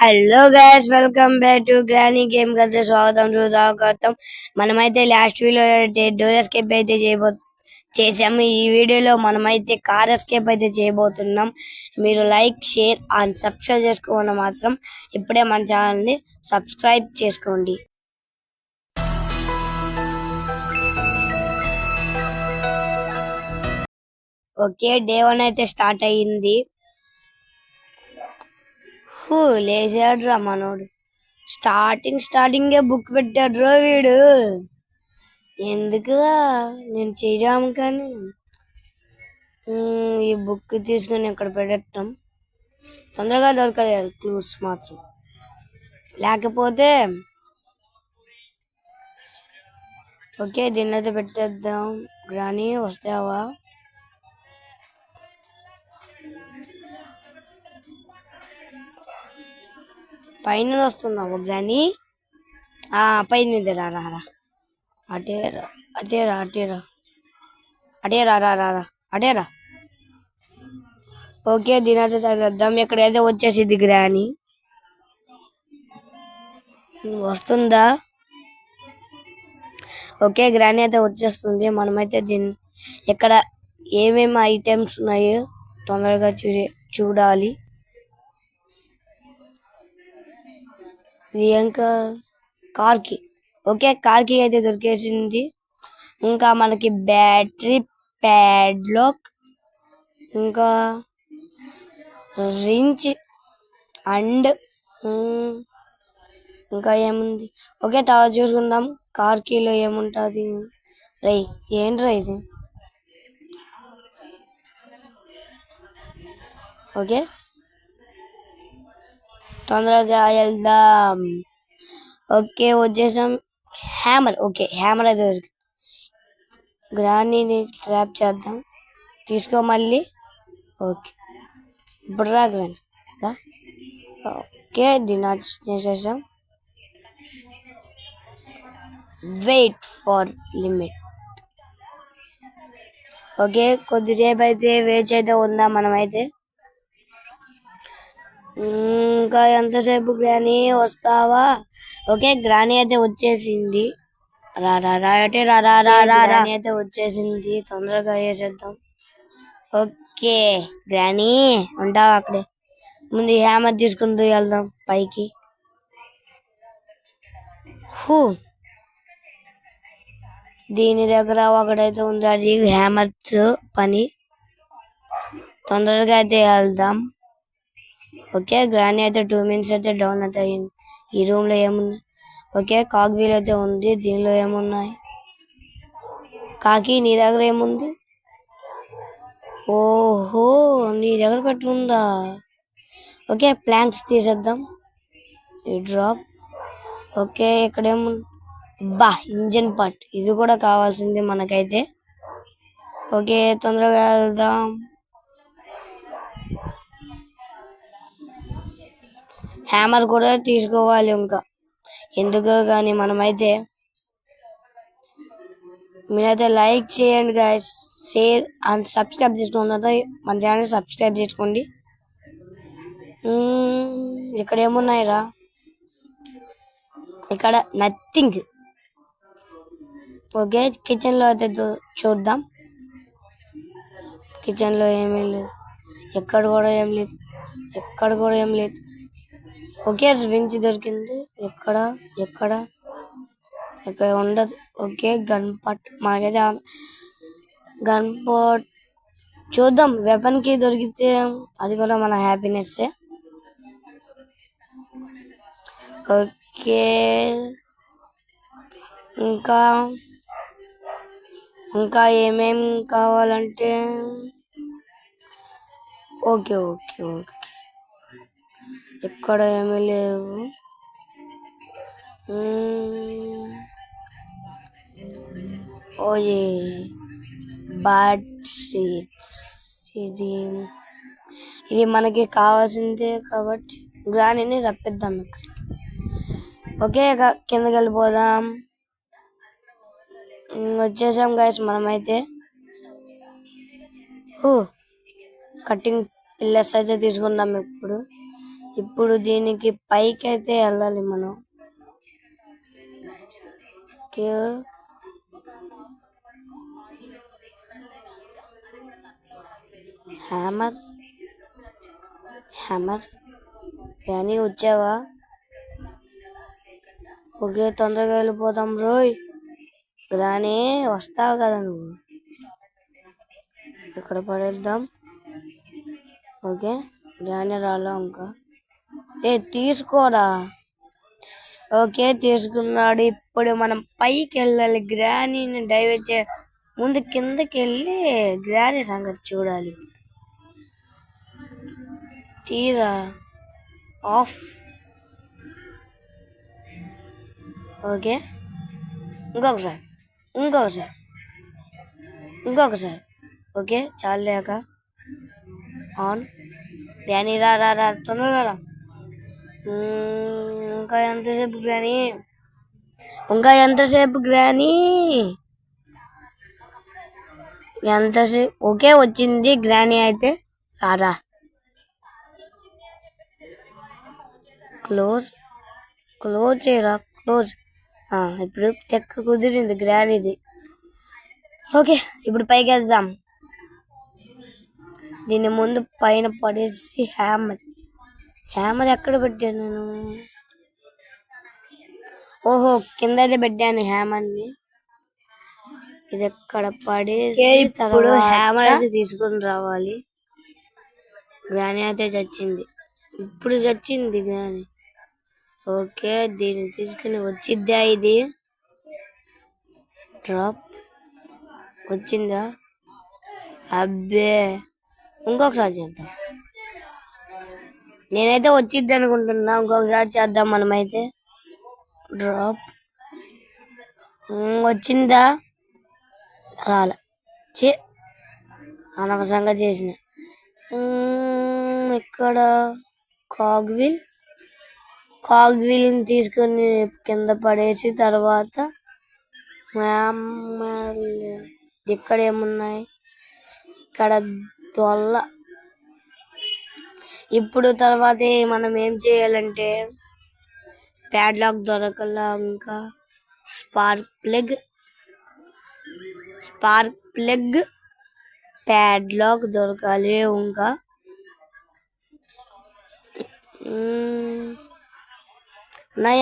Hello guys, welcome back to granny game కథ స్వాగతం. మనమైతే లాస్ట్ వీడియో డోర్ ఎస్కేప్ అయితే చేసాము. ఈ వీడియోలో మనమైతే కార్ ఎస్కేప్ అయితే చేయబోతున్నాం. మీరు లైక్, షేర్ అండ్ సబ్స్క్రైబ్ చేసుకోవడం మాత్రం ఇప్పుడే మన ఛానల్ ని సబ్స్క్రైబ్ చేసుకోండి. ఓకే, డే 1 అయితే స్టార్ట్ అయ్యింది. లేచాడ్రా మనోడు. స్టార్టింగే బుక్ పెట్టాడ్రా వీడు. ఎందుకురా నేను చేయరాము కానీ ఈ బుక్ తీసుకుని ఇక్కడ పెట్టడం తొందరగా దొరకలేదు. క్లూస్ మాత్రం లేకపోతే ఓకే, దీన్ని అయితే పెట్టేద్దాం. గ్రానీ వస్తావా? పైన వస్తున్నావు గ్రానీ? పైన రా. అటేరా. ఓకే, దీని అయితే తగ్గద్దాం. ఎక్కడైతే వచ్చేసింది గ్రానీ. వస్తుందా? ఓకే, గ్రానీ అయితే వచ్చేస్తుంది. మనమైతే దీన్ని ఇక్కడ ఏమేమి ఐటమ్స్ ఉన్నాయో తొందరగా చూడాలి. ఇది ఇంకా కార్కి. ఓకే, కార్కి అయితే దొరికేసింది. ఇంకా మనకి బ్యాటరీ, ప్యాడ్లాక్, ఇంకా రించ్ అండ్ ఇంకా ఏముంది? ఓకే, తర్వాత చూసుకుందాం కార్ కీలో ఏముంటుంది. ఏంట్రా ఇది? ఓకే, తొందరగా వెళ్దాం. ఓకే, వచ్చేసాం. హ్యామర్. ఓకే, హ్యామర్ అయితే దొరికి. గ్రానీని ట్రాప్ చేద్దాం. తీసుకో మళ్ళీ. ఓకే, ఇప్పుడు రా గ్రానీ. ఓకే, దీన్ని చేసేసాం. Wait for limit. ఓకే, కొద్దిసేపు అయితే వెయిట్ అయితే ఉందాం మనమైతే. ఇంకా ఎంతసేపు గ్రానీ వస్తావా? ఓకే, గ్రానీ అయితే వచ్చేసింది. గ్రానీ అయితే వచ్చేసింది. తొందరగా వేసేద్దాం. ఓకే గ్రానీ, ఉంటావా అక్కడే? ముందు హ్యామర్ తీసుకుంటూ వెళ్దాం పైకి. దీని దగ్గర ఒకటైతే ఉంది, అది హ్యామర్ పని. తొందరగా అయితే వెళ్దాం. ఓకే, గ్రానీ అయితే 2 minutes అయితే డౌన్ అయితే అయింది. ఈ రూమ్ లో ఏమున్నాయి? ఓకే, కాక్ వీల్ అయితే ఉంది. దీనిలో ఏమున్నాయి? కాకి, నీ దగ్గర ఏముంది? ఓహో, నీ దగ్గర పెట్టుందా? ఓకే, ప్లాంక్స్ తీసేద్దాం. ఈ డ్రాప్. ఓకే, ఇక్కడ ఏముంది? Engine part. ఇది కూడా కావాల్సింది మనకైతే. ఓకే, తొందరగా వెళ్దాం. హ్యామర్ కూడా తీసుకోవాలి ఇంకా. ఎందుకో కానీ మనమైతే మీరైతే లైక్ చేయండి గైస్, షేర్ అండ్ సబ్స్క్రైబ్ చేసుకోండి. మన ఛానల్ సబ్స్క్రైబ్ చేసుకోండి. ఇక్కడ ఏమున్నాయిరా? ఇక్కడ నథింగ్. ఓకే, కిచెన్ లో అయితే చూద్దాం. కిచెన్ లో ఏమీ లేదు. ఎక్కడ కూడా ఏం లేదు. ఓకే, రించ్ దొరికింది. ఎక్కడ ఉండదు. Okay, gun pot. మనకైతే గన్ పాట్ చూద్దాం. వెపన్ కి దొరికితే అది కూడా మన హ్యాపీనెస్. ఓకే, ఇంకా ఏమేం కావాలంటే ఓకే, ఎక్కడ ఏమీ లేవు. ఓయే బర్డ్ సీడ్స్. ఇది మనకి కావాల్సిందే కాబట్టి గ్రానీని రప్పిద్దాం ఇక్కడికి. ఓకే, కిందకి వెళ్ళిపోదాం. వచ్చేసాం గైస్ మనమైతే. కటింగ్ పిల్లర్స్ అయితే తీసుకుందాం ఇప్పుడు. ఇప్పుడు దీనికి పైకి అయితే వెళ్ళాలి మనం. హ్యామర్ హ్యామర్ కానీ వచ్చావా? ఓకే, తొందరగా వెళ్ళిపోతాం రోయ్. గ్రానీ వస్తావు కదా నువ్వు, ఇక్కడ పడేద్దాం. ఓకే, గ్రానీ రాలా ఇంకా. తీసుకోరా. ఓకే, తీసుకున్నాడు. ఇప్పుడు మనం పైకి వెళ్ళాలి. గ్రానీని డైవర్ట్ చే ముందు కిందకి వెళ్ళి గ్రానీ సంగతి చూడాలి. తీరా ఆఫ్. ఓకే, ఇంకొకసారి. ఓకే, చాలేక ఆన్. గ్రానీ రా రా రా తొందరగా రా. ఇంకా ఎంతసేపు గ్రానీ? ఎంతసేపు? ఓకే, వచ్చింది గ్రానీ అయితే. రారా. క్లోజ్ చేయరా, క్లోజ్. ఇప్పుడు చెక్క కుదిరింది గ్రానీది. ఓకే, ఇప్పుడు పైకి వెళ్దాం. దీని ముందు పైన పడేసి హ్యామర్ ఎక్కడ పెట్టాను నేను? ఓహో, కింద పెట్టాను హ్యామర్ని. ఇది ఎక్కడ పడేసి ఇప్పుడు హ్యామర్ అయితే తీసుకొని రావాలి. గ్రానీ అయితే చచ్చింది. ఇప్పుడు చచ్చింది గ్రానీ. ఓకే, దీన్ని తీసుకుని వచ్చిద్దా? ఇది డ్రాప్ వచ్చిందా? అబ్బే, ఇంకొకసారి చేద్దాం. నేనైతే వచ్చిద్ది అనుకుంటున్నా. ఇంకొకసారి చేద్దాం మనమైతే. డ్రాప్ వచ్చిందా? రాలే. అనవసరంగా చేసిన. ఇక్కడ కాగ్విల్ని తీసుకొని కింద పడేసి తర్వాత ఇక్కడ ఏమున్నాయి? ఇక్కడ దొల్ల. ఇప్పుడు తర్వాత మనం ఏం చేయాలంటే ప్యాడ్లాక్ దొరకలా. ఇంకా స్పార్క్ ప్లగ్ ప్యాడ్లాక్ దొరకాలి. ఇంకా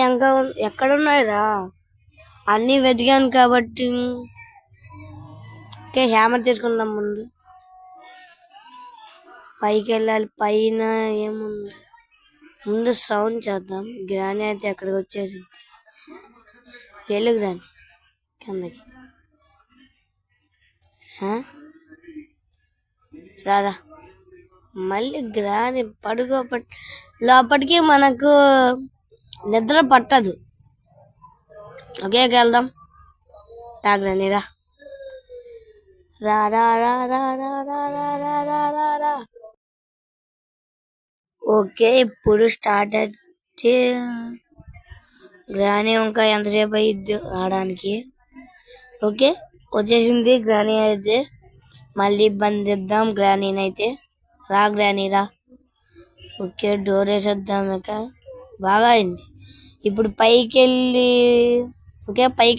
ఇంకా ఎక్కడున్నాయిరా? అన్నీ వెతికాను కాబట్టి. ఓకే, హ్యామర్ తీసుకుందాం. ముందు పైకి వెళ్ళాలి. పైన ఏముంది? ముందు సౌండ్ చేద్దాం. గ్రానీ అయితే ఎక్కడికి వచ్చేసింది. వెళ్ళు గ్రానీ కిందకి. రారా. మళ్ళీ గ్రానీ లోపలికి మనకు నిద్ర పట్టదు. ఓకే, వెళ్దాం. రా గ్రానీ రా. రా రా రా రా రా రా రా రా రా. ఓకే, ఇప్పుడు స్టార్ట్ అయితే గ్రానీ ఇంకా ఎంతసేపు అయ్యిద్ది రావడానికి? ఓకే, వచ్చేసింది గ్రానీ అయితే. మళ్ళీ బంధిద్దాం గ్రానీని అయితే. రా గ్రానీ రా. ఓకే, డోర్ వేసేద్దాం. ఇక బాగా అయింది. ఇప్పుడు పైకి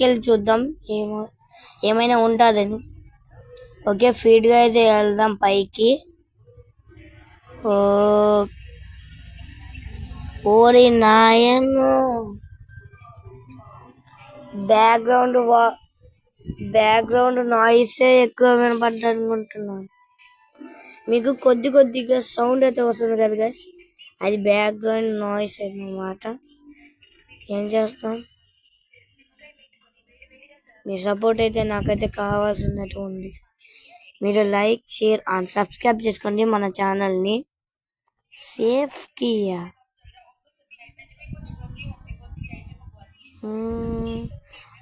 వెళ్ళి చూద్దాం ఏమైనా ఉంటుందని. ఓకే, ఫీడ్గా అయితే వెళ్దాం పైకి. ఓరి నాయను, బ్యాక్గ్రౌండ్ నాయిసే ఎక్కువ వినపడ్డా అనుకుంటున్నాను. మీకు కొద్దిగా సౌండ్ అయితే వస్తుంది కదా గైస్, అది బ్యాక్గ్రౌండ్ నాయిస్ అన్నమాట. ఏం చేస్తాం, మీ సపోర్ట్ అయితే నాకైతే కావాల్సినట్టు ఉంది. మీరు లైక్, షేర్ అండ్ సబ్స్క్రైబ్ చేసుకోండి మన ఛానల్ని. Safe Kia.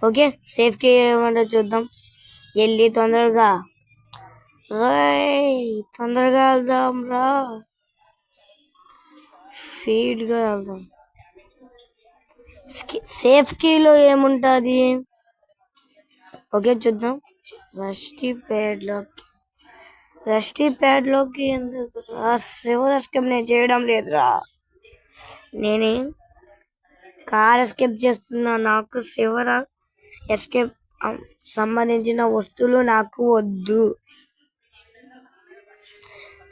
ఓకే, సేఫ్ కి ఏమంటో చూద్దాం. వెళ్ళి తొందరగా వెళ్దాం రా. ఫీడ్గా వెళ్దాం. సేఫ్ కీలో ఏముంటుంది? ఓకే, చూద్దాం. రస్టీ ప్యాడ్లోకి ఎందుకు రా? శివరస్కం నేను చేయడం లేదురా. నేనే కార్ ఎస్కేప్ చేస్తున్నా. నాకు చివర ఎస్కేప్ సంబంధించిన వస్తువులు నాకు వద్దు.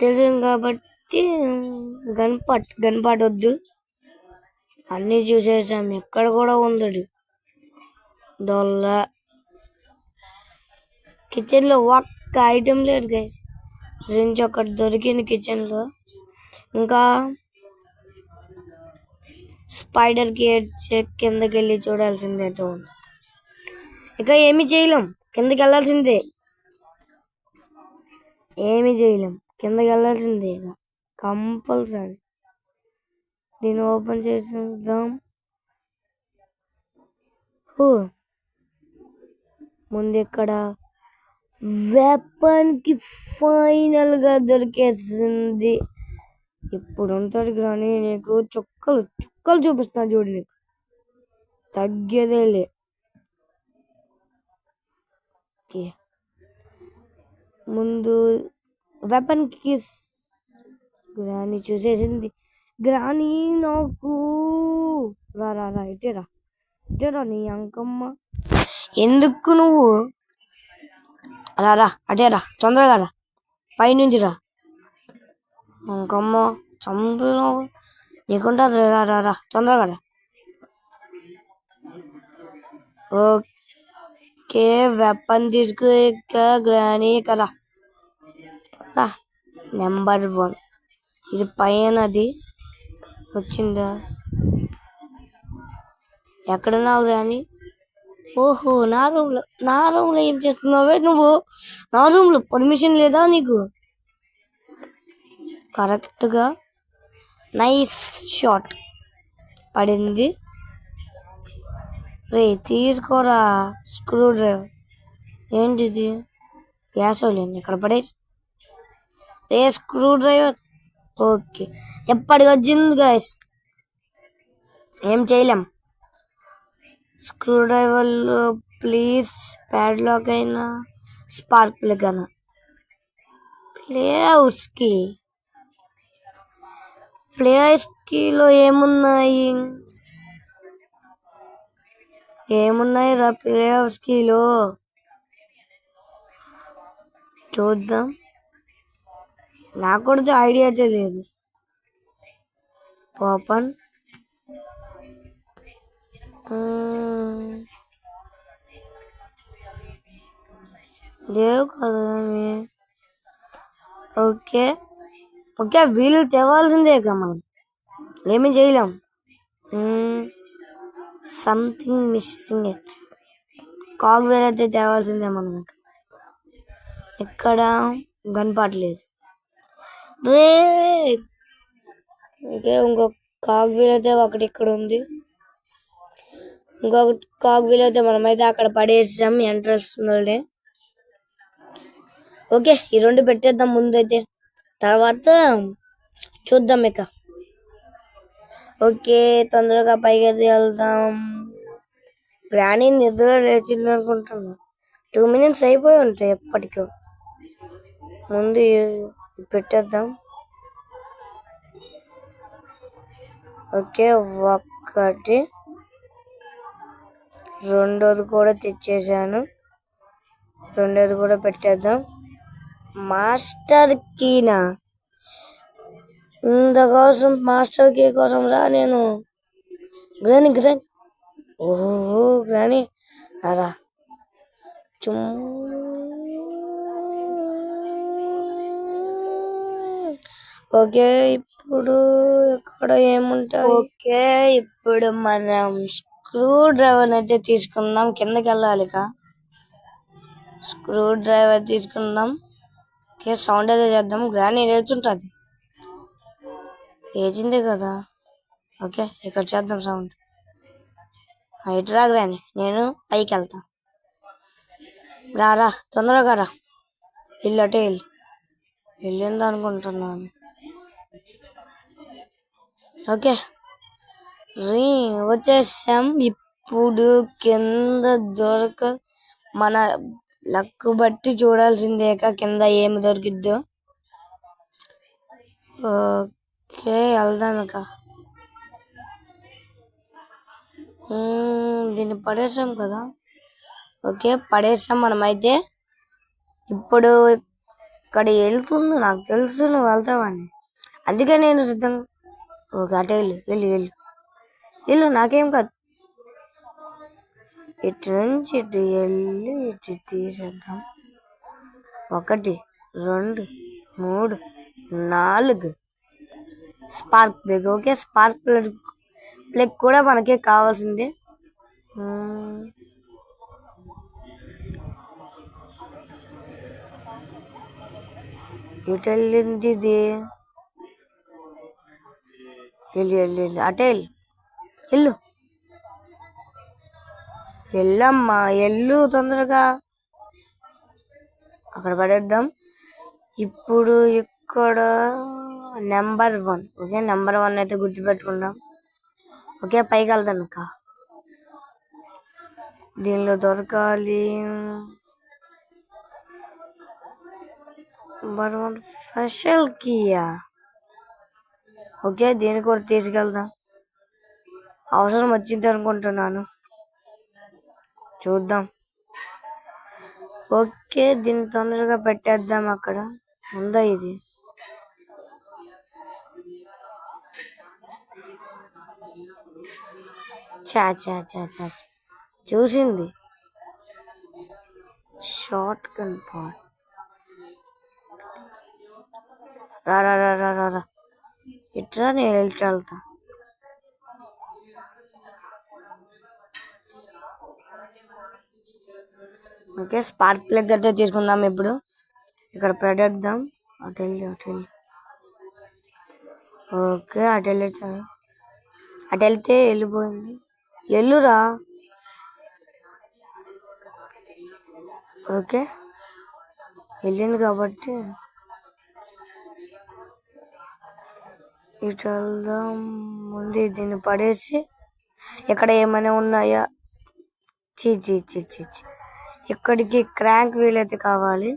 తెలుసు కాబట్టి గన్పాట్ వద్దు. అన్ని చూసేసాం. ఎక్కడ కూడా ఉంది డొల్ల. కిచెన్ లో ఒక్క ఐటెం లేదు గైస్. డ్రింక్ ఒకటి దొరికింది కిచెన్ లో. ఇంకా స్పైడర్ గేట్ కిందకి వెళ్ళి చూడాల్సిందే. ఇక ఏమి చేయలేం, కిందకి వెళ్ళాల్సిందే. కిందకి వెళ్ళాల్సిందే ఇక కంపల్సరీ. దీన్ని ఓపెన్ చేద్దాం. ముందు ఇక్కడ వెపన్ కి ఫైనల్ గా దొరికేసింది. ఇప్పుడు ఉంటుంది కానీ నీకు చుక్కలు చూపిస్తాను చూడు, నీకు తగ్గేదేలే. ముందు వెపన్ కి గ్రాని చూసేసింది. గ్రాని నాకు రా ఇటేరా నీ అంకమ్మ. ఎందుకు నువ్వు రా అటేరా, తొందరగా రా, పైనుంచి రా. అంకమ్మ చంపును నీకుంటుంది. రా తొందరగా రా. ఓకే వెపన్ తీసుకు గ్రాని కదా. నెంబర్ 1 ఇది పైనది వచ్చిందా? ఎక్కడున్నావు గ్రాని? ఓహో నా రూమ్ లో ఏం చేస్తున్నావే నువ్వు? నా రూమ్ లో పర్మిషన్ లేదా నీకు? కరెక్ట్ గా నైస్ షాట్ పడింది. రే తీసుకోరా స్క్రూ డ్రైవర్. ఏంటిది? గ్యాసోలిన్ ఇక్కడ పడేసి. రే స్క్రూ డ్రైవర్. ఓకే ఎప్పటికి వచ్చింది గైస్, ఏం చేయలేం. Screw driver please. ప్యాడ్లాక్ అయినా స్పార్క్ ప్లగ్ అయినా. ప్లే హౌస్ కీలో ఏమున్నాయి రా ప్లే హౌస్ కీలో? చూద్దాం. నాకు కూడా ఐడియా అయితే లేదు. ఓపెన్. లేవు కదా. ఓకే వీళ్ళు తేవాల్సిందే ఇక మనం ఏమీ చేయలేం. Something missing. కాగ్వేల్ అయితే తేవాల్సిందే మనం. ఇక్కడ గన్పాట్ లేదు. రే ఇంకొక కాగ్వేల్ అయితే ఒకటి ఇక్కడ ఉంది. ఇంకొక కాగ్వేల్ అయితే మనమైతే అక్కడ పడేసాం ఎంట్రన్స్ లోనే. ఓకే ఈ 2 పెట్టేద్దాం ముందైతే, తర్వాత చూద్దాం ఇక. ఓకే తొందరగా పైకి వెళ్దాం. గ్రాని నిద్ర లేచింది అనుకుంటున్నా. 2 minutes అయిపోయి ఉంటాయి ఎప్పటికో. ముందు పెట్టేద్దాం. ఓకే ఒకటి, రెండోది కూడా తెచ్చేసాను. రెండోది కూడా పెట్టేద్దాం. మాస్టర్ కీనా? ఇందుకోసం మాస్టర్ కీ కోసం రా నేను. గ్రాని ఓహో గ్రాని రా. ఓకే ఇప్పుడు ఇక్కడ ఏముంటాయి? ఓకే ఇప్పుడు మనం స్క్రూ డ్రైవర్ అయితే తీసుకుందాం. కిందకి వెళ్ళాలి. స్క్రూ డ్రైవర్ తీసుకుందాం. ఓకే సౌండ్ అయితే చేద్దాం. గ్రాని లేచుంటుంది. లేచిందే కదా. ఓకే ఇక్కడ చేద్దాం సౌండ్. ఇటురా గ్రాని, నేను పైకి వెళ్తా. రా తొందరగా రా. అటే వెళ్ళింది అనుకుంటున్నాను. ఓకే వచ్చేసాం. ఇప్పుడు కింద మన లక్ బట్టి చూడాల్సిందే కింద ఏమి దొరికిద్దో. ఓకే వెళ్దాం ఇక. దీన్ని పడేసాం కదా. ఓకే, పడేసాం మనమైతే. ఇప్పుడు ఇక్కడ వెళ్తుంది, నాకు తెలుసు నువ్వు వెళ్తావని, అందుకే నేను సిద్ధంగా. ఓకే, అటే వెళ్ళు వెళ్ళు వెళ్ళు వెళ్ళు, నాకేం కాదు. ఇటు నుంచి ఇటు వెళ్ళి ఇటు తీసేద్దాం. 1 2 3 4 spark plug. Okay, spark plug కూడా మనకే కావాల్సిందే. ఇటు వెళ్ళింది ఇది. వెళ్ళు వెళ్ళు వెళ్ళు, అటే వెళ్ళు వెళ్ళు వెళ్ళమ్మా, వెళ్ళు తొందరగా. అక్కడ పడేద్దాం. ఇప్పుడు ఇక్కడ నెంబర్ 1. ఓకే, నెంబర్ 1 అయితే గుర్తుపెట్టుకుందాం. ఓకే, పైకి వెళ్దాం. ఇంకా దీనిలో దొరకాలి. Number 1 special Kia. ఓకే, దీన్ని కూడా తీసుకెళ్దాం, అవసరం వచ్చింది అనుకుంటున్నాను, చూద్దాం. ఓకే, దీన్ని తొందరగా పెట్టేద్దాం. అక్కడ ఉందా ఇది? చా చా చా చా చూసింది. Shotgun pot. రా రా రా రా రా రా, ఇట్రా, నేను వెళ్తా. ఓకే, స్పార్క్ ప్లగ్ అయితే తీసుకుందాం. ఇప్పుడు ఇక్కడ పెట్టేద్దాం. అటు వెళ్ళి. ఓకే, అటు వెళ్తే వెళ్ళిపోయింది. ఎల్లురా. ఓకే, వెళ్ళింది కాబట్టి ఇటు వెళ్దాం. ముందు దీన్ని పడేసి ఇక్కడ ఏమైనా ఉన్నాయా? చీ చీ చీ చీ చీ, ఇక్కడికి క్రాంక్ వీల్ అయితే కావాలి.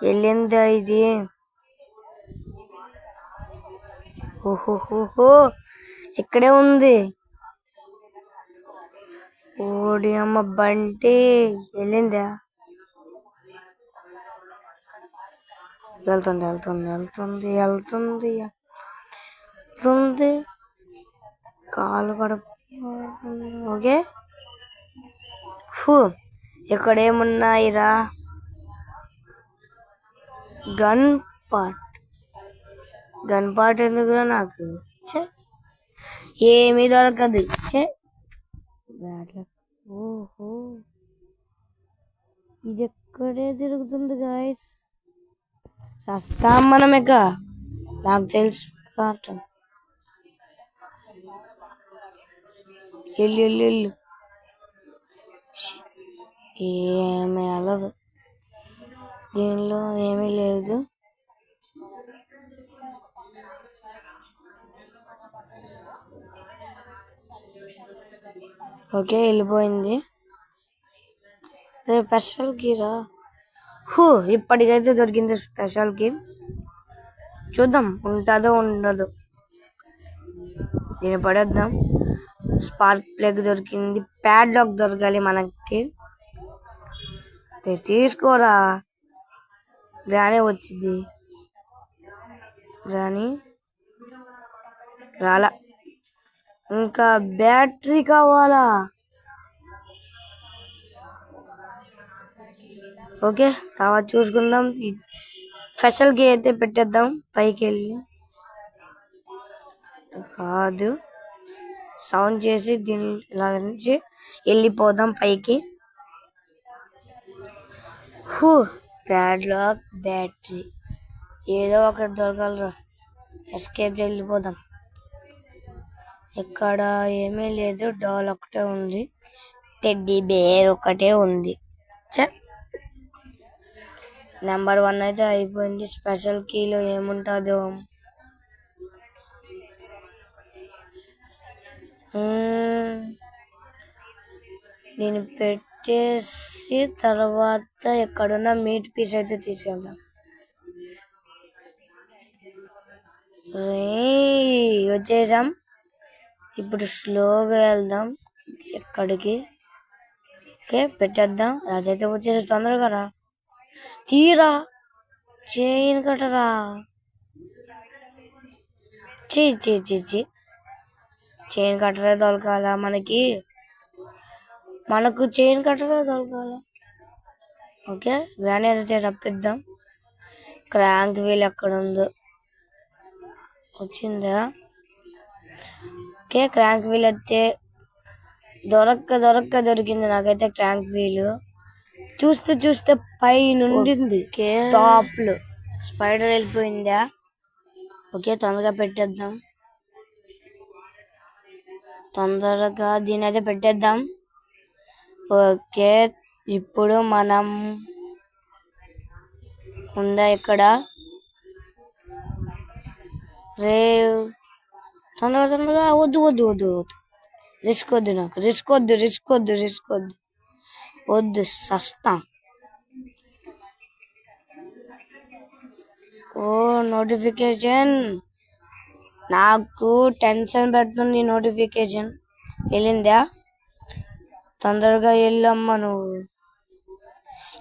వెళ్ళిందా ఇది? ఓహోహోహో, ఇక్కడే ఉంది. ఓడి అమ్మ బంటి, వెళ్ళిందా? వెళ్తుంది. కాలు కూడా. ఓకే, ఇక్కడ ఏమున్నాయిరా? గన్ పార్ట్ ఎందుకురా నాకు? ఏమీ దొరకదు. ఓహో, ఇది ఎక్కడే తిరుగుతుంది గాయస్. సస్తాం మనం ఇక, నాకు తెలుసు. వెళ్ళు. ఏమీ అలదు, దీనిలో ఏమీ లేదు. ఓకే, వెళ్ళిపోయింది. స్పెషల్ కీరా. ఇప్పటికైతే దొరికింది స్పెషల్ కీ. చూద్దాం ఉంటుందో ఉండదు. దీన్ని పడేద్దాం. స్పార్క్ ప్లగ్ దొరికింది. ప్యాడ్లాక్ దొరకాలి మనకి. తీసుకోరా, గ్రానీ వచ్చింది. గ్రానీ రాలా. ఇంకా బ్యాటరీ కావాలా? ఓకే, తర్వాత చూసుకుందాం. స్పెషల్ కి అయితే పెట్టేద్దాం. పైకి వెళ్ళి కాదు, సౌండ్ చేసి దీని ఇలా నుంచి వెళ్ళిపోదాం పైకి. ప్యాడ్లాక్, బ్యాటరీ ఏదో ఒకటి దొరకాలరా. ఎస్కేప్ వెళ్ళిపోదాం. ఇక్కడ ఏమీ లేదు, డాల్ ఒకటే ఉంది, టెడ్డీ బేర్ ఒకటే ఉంది. నెంబర్ 1 అయితే అయిపోయింది. స్పెషల్ కీలో ఏముంటుందో. దీన్ని పెట్టేసి తర్వాత ఎక్కడున్న మీట్ పీస్ అయితే తీసుకెళ్దాం. వచ్చేసాం. ఇప్పుడు స్లోగా వెళ్దాం ఎక్కడికి. ఓకే పెట్టేద్దాం. అదైతే వచ్చేసి తొందరగా రా. తీరా చైన్ కట్టరా. చైన్ కట్టరే దొరకాల మనకు చైన్ కట్టరే దొరకాల. ఓకే గ్రాండ్ అయితే రప్పిద్దాం. క్రాంక్ వీల్ ఎక్కడ ఉందో వచ్చిందా. ఓకే క్రాంక్ వీల్ అయితే దొరికింది నాకైతే క్రాంక్ వీల్. చూస్తే పై నుండింది టాప్ లో స్పైడర్ వెళ్ళిపోయిందా. ఓకే తొందరగా పెట్టేద్దాం. తొందరగా దీని అయితే పెట్టేద్దాం. ఓకే ఇప్పుడు మనం ఉందా ఇక్కడ రే తొందరగా వద్దు రిస్క్ వద్దు నాకు రిస్క్ వద్దు సస్తా. ఓ నోటిఫికేషన్ నాకు టెన్షన్ పెడుతుంది. నోటిఫికేషన్ వెళ్ళిందా. తొందరగా వెళ్ళమ్మా. నువ్వు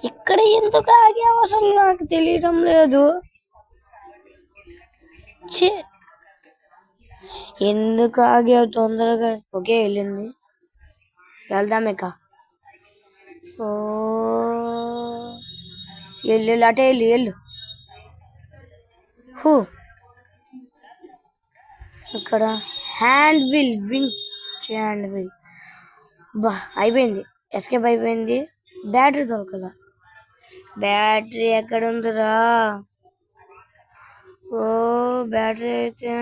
ఇక్కడ ఎందుకు ఆగావు అసలు నాకు తెలియడం లేదు. ఎందుకు ఆగావు తొందరగా. ఓకే వెళ్ళింది. వెళ్దాం ఇక. ఓ వెళ్ళు అటే వెళ్ళు. ఇక్కడ హ్యాండ్ వీల్ బా అయిపోయింది. ఎస్కేప్ అయిపోయింది. బ్యాటరీ దొరకల. బ్యాటరీ ఎక్కడ ఉందిరా. ఓ బ్యాటరీ అయితే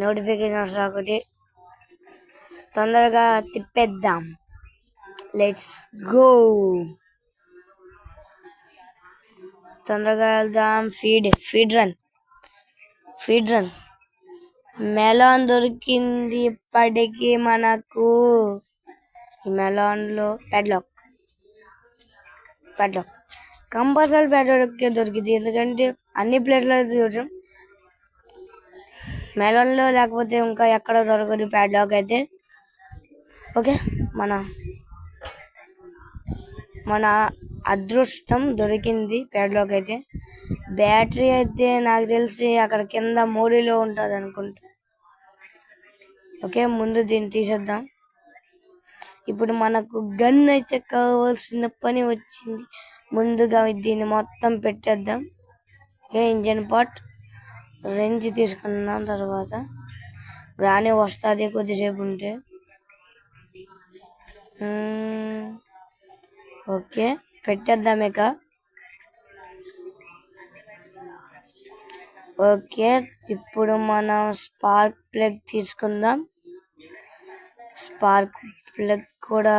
నోటిఫికేషన్ ఒకటి తొందరగా తిప్పేద్దాం. Let's go. తొందరగా వెళ్దాం. Feed run. మెలాన్ దొరికింది ఇప్పటికి మనకు. ఈ మెలాన్ లో పెడ్లాక్ కంపల్సరీ పెడ్లాక్ దొరికింది. ఎందుకంటే అన్ని ప్లేస్లో చూసాం. మెలాన్ లో లేకపోతే ఇంకా ఎక్కడ దొరకదు పెడ్లాక్ అయితే. ఓకే మన అదృష్టం దొరికింది పెడ్లాక్ అయితే. బ్యాటరీ అయితే నాకు తెలిసి అక్కడ కింద మోరీలో ఉంటుంది అనుకుంటా. ఓకే ముందు దీన్ని తీసేద్దాం. ఇప్పుడు మనకు గన్ అయితే కావాల్సిన పని వచ్చింది. ముందుగా దీన్ని మొత్తం పెట్టేద్దాం. ఓకే ఇంజన్ పార్ట్ రెంజ్ తీసుకున్నాం. తర్వాత గ్రాని వస్తుంది కొద్దిసేపు ఉంటే. ఓకే పెట్టేద్దాం ఇక. ఓకే ఇప్పుడు మనం స్పార్క్ ప్లగ్ తీసుకుందాం. స్పార్క్ ప్లగ్ కూడా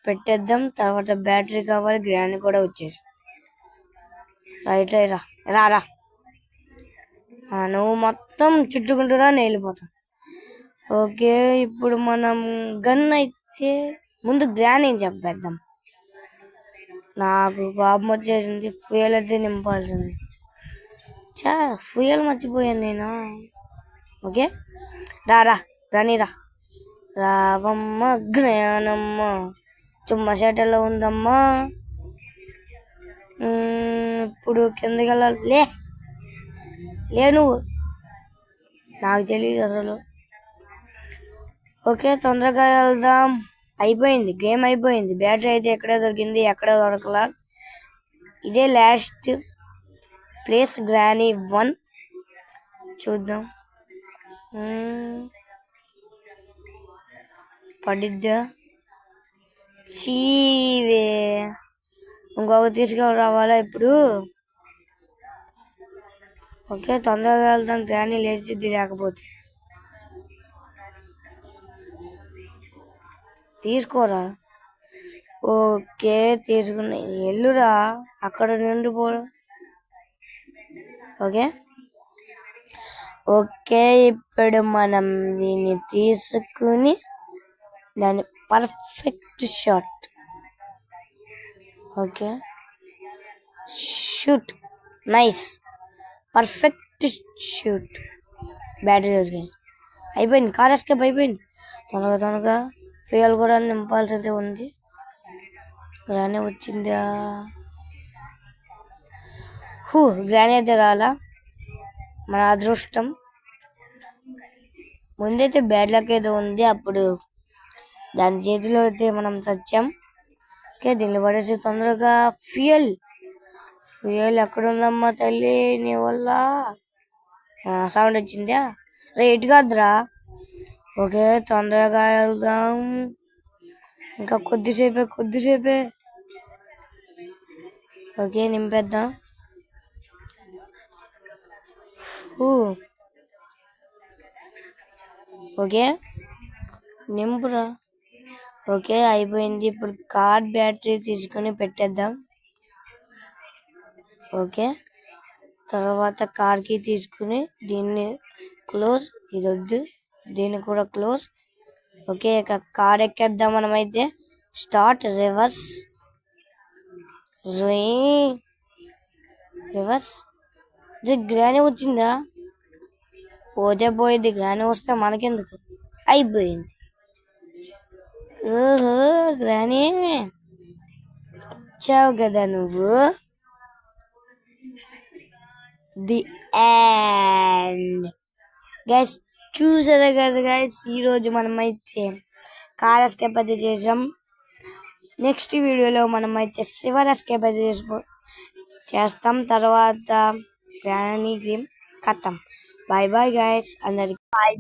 పెట్టేద్దాం. తర్వాత బ్యాటరీ కావాలి. గ్రాని కూడా వచ్చేసి రైట్ రా. నువ్వు మొత్తం చుట్టుకుంటురా నేను వెళ్ళిపోతా. ఓకే ఇప్పుడు మనం గన్ అయితే ముందు గ్రాని చెప్పేద్దాం. నాకు కోపం వచ్చేసింది. ఫ్యూయల్ అయితే నింపాల్సింది. ఫ్యూయల్ మర్చిపోయాను నేను. ఓకే రానిరా. రావమ్మ జ్ఞానమ్మ చుమ్మ షటలో ఉందమ్మా. ఇప్పుడు కిందకి వెళ్ళాలి. లే నువ్వు నాకు తెలియదు అసలు. ఓకే తొందరగా వెళ్దాం. అయిపోయింది గేమ్ అయిపోయింది. బ్యాటరీ అయితే ఎక్కడ దొరికింది ఎక్కడ దొరకలా. ఇదే లాస్ట్ ప్లేస్ గ్రాని 1 చూద్దాం. పడిద్దా. చీవే ఇంకొక తీసుకొని రావాలా ఇప్పుడు. ఓకే తొందరగా వెళ్దాం. గ్రాని లేచిద్ది లేకపోతే. తీసుకోరా. ఓకే తీసుకున్నా. ఎల్లురా అక్కడ నుండి పోరా. ఓకే ఇప్పుడు మనం దీన్ని తీసుకుని దాని perfect shot. Okay shoot. Nice perfect shoot. Battery అయిపోయింది. కార్ ఎస్కేప్ అయిపోయింది. తొందరగా ఫ్యూయల్ కూడా నింపాల్సిందే ఉంది. గ్రానీ వచ్చిందా? గ్రానీ అయితే రాలా, మన అదృష్టం. ముందైతే బ్యాడ్ లక్ ఏదో ఉంది, అప్పుడు దాని చేతిలో అయితే మనం సత్యం. ఓకే, దీన్ని పడేసి తొందరగా ఫ్యూయల్ ఎక్కడుందమ్మా తల్లి నీ వల్ల. సౌండ్ వచ్చిందా? రైట్ కాదురా. ఓకే, తొందరగా వెళ్దాం. ఇంకా కొద్దిసేపే. ఓకే, నింపేద్దాం. ఓకే, నింపురా. ఓకే, అయిపోయింది. ఇప్పుడు కార్ బ్యాటరీ తీసుకొని పెట్టేద్దాం. ఓకే, తర్వాత కార్ కి తీసుకుని దీన్ని క్లోజ్, ఇది వద్దు, దీన్ని కూడా క్లోజ్. ఓకే, ఇక కార్ ఎక్కేద్దాం మనమైతే. Start, reverse. గ్రానీ వచ్చిందా? పోయింది. గ్రానీ వస్తే మనకెందుకు, అయిపోయింది. ఓహో, గ్రానీ చావు కదా నువ్వు. The end. గైస్, చూసారా గైస్, ఈరోజు మనమైతే కార్ ఎస్కేప్ అయితే చేసాం. నెక్స్ట్ వీడియోలో మనమైతే సివర్ ఎస్కేప్ అయితే చేస్తాం. తర్వాత గ్రానీ గేమ్ ఖతం. బాయ్ గైస్ అందరికి. బాయ్.